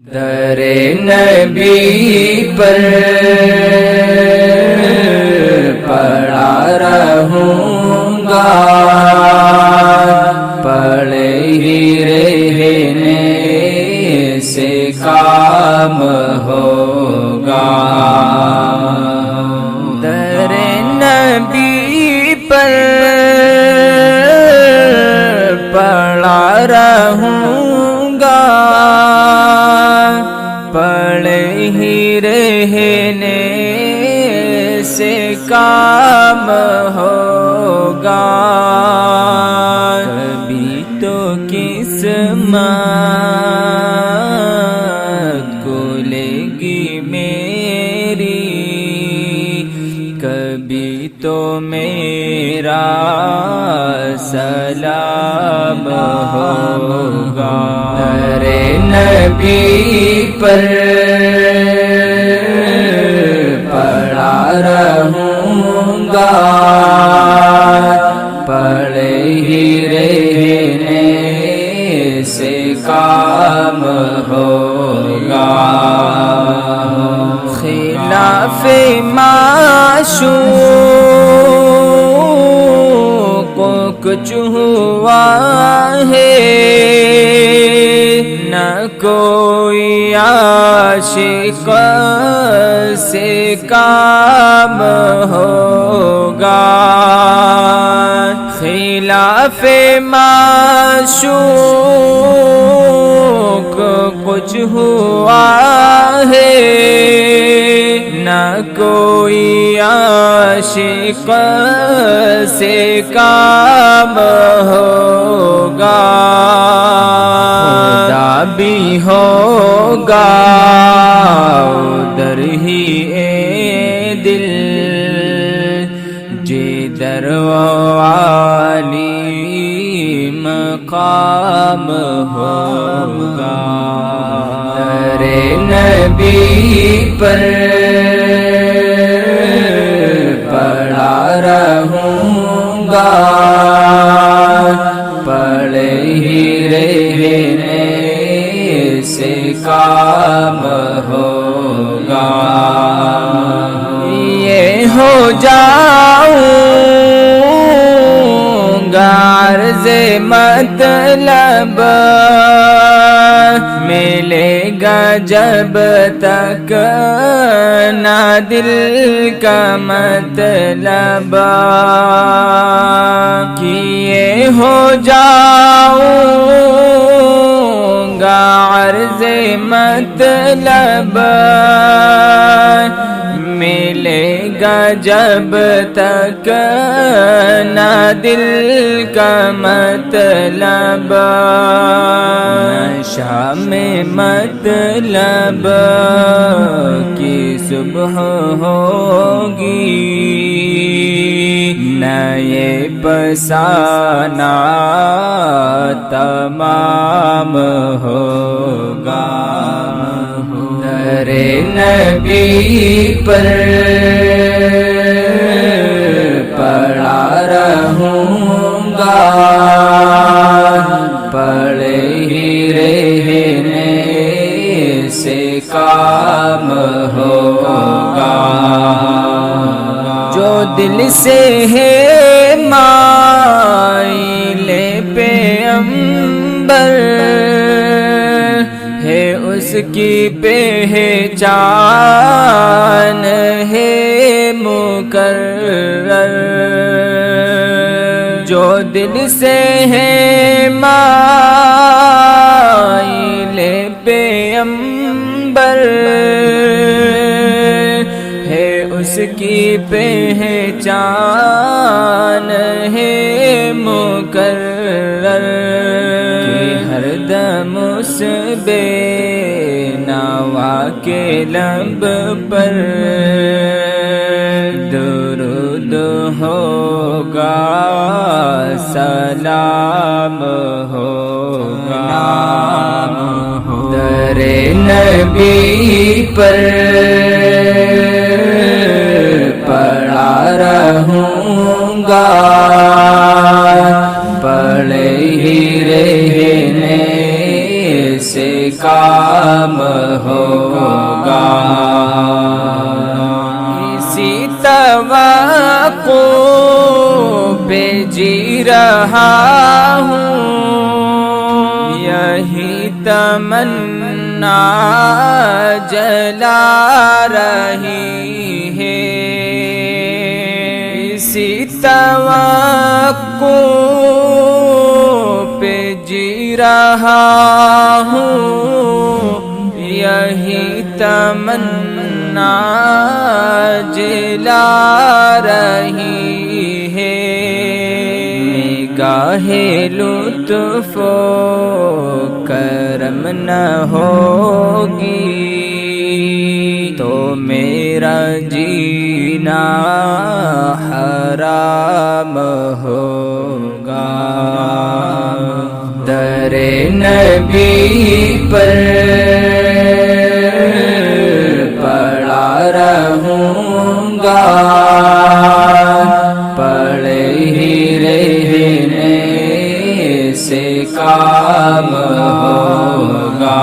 در نبی پر پڑا رہوں گا، پڑے ہی رہنے سے کام ہوگا۔ در نبی پر پڑا رہوں گا، پڑے ہی رہنے سے کام ہوگا۔ کبھی تو قسمت کھلے گی میری، کبھی تو میرا سلام ہوگا۔ در نبی پر پڑا رہوں گا، پڑے ہی رہنے سے کام ہوگا۔ خلاف معشوق کو کچھ ہوا ہے، نہ کوئی عاشق سے کام ہوگا۔ خلاف معشوق کچھ ہوا ہے، نہ کوئی عاشق سے کام ہوگا۔ خدا بھی ہوگا ادھر ہی اے دل، جدھر والی مقام ہوگا۔ در نبی پر پڑا رہوں گا، پڑے ہی رہنے سے کام ہوگا۔ یہ ہو جاؤں گا عرض مطلب، ملے گا جب تک نہ دل کا مطلب، کیے ہو جاؤں گا عرض مطلب، ملے گا جب تک نہ دل کا مطلب، شام مطلب کی صبح ہوگی، نئے پسانا تمام ہوگا۔ در نبی پر پڑا رہوں گا، پڑے ہی رہنے سے کام ہوگا۔ جو دل سے ہے مائل پیغمبر ہے، اس کی پہچان ہے مقرر۔ جو دل سے ہے مائل پیغمبر ہے، اس کی پہچان ہے مقرر۔ کہ ہر دم اس بے نوا کے لب پر درود ہوگا، سلام ہوگا۔ در نبی پر پڑا رہوں گا، پڑے ہی رہنے سے کام ہوگا اسی توقع پہ جی رہا ہوں یہی تمنا جلا رہی ہے اسی توقع پہ جی رہا ہوں یہی تمنا جلا رہی ہے نگاہ لطف و کرم نہ ہوگی تو میرا جینا حرام ہوگا در نبی پر پڑا رہوں گا پڑے ہی رہنے سے کام ہوگا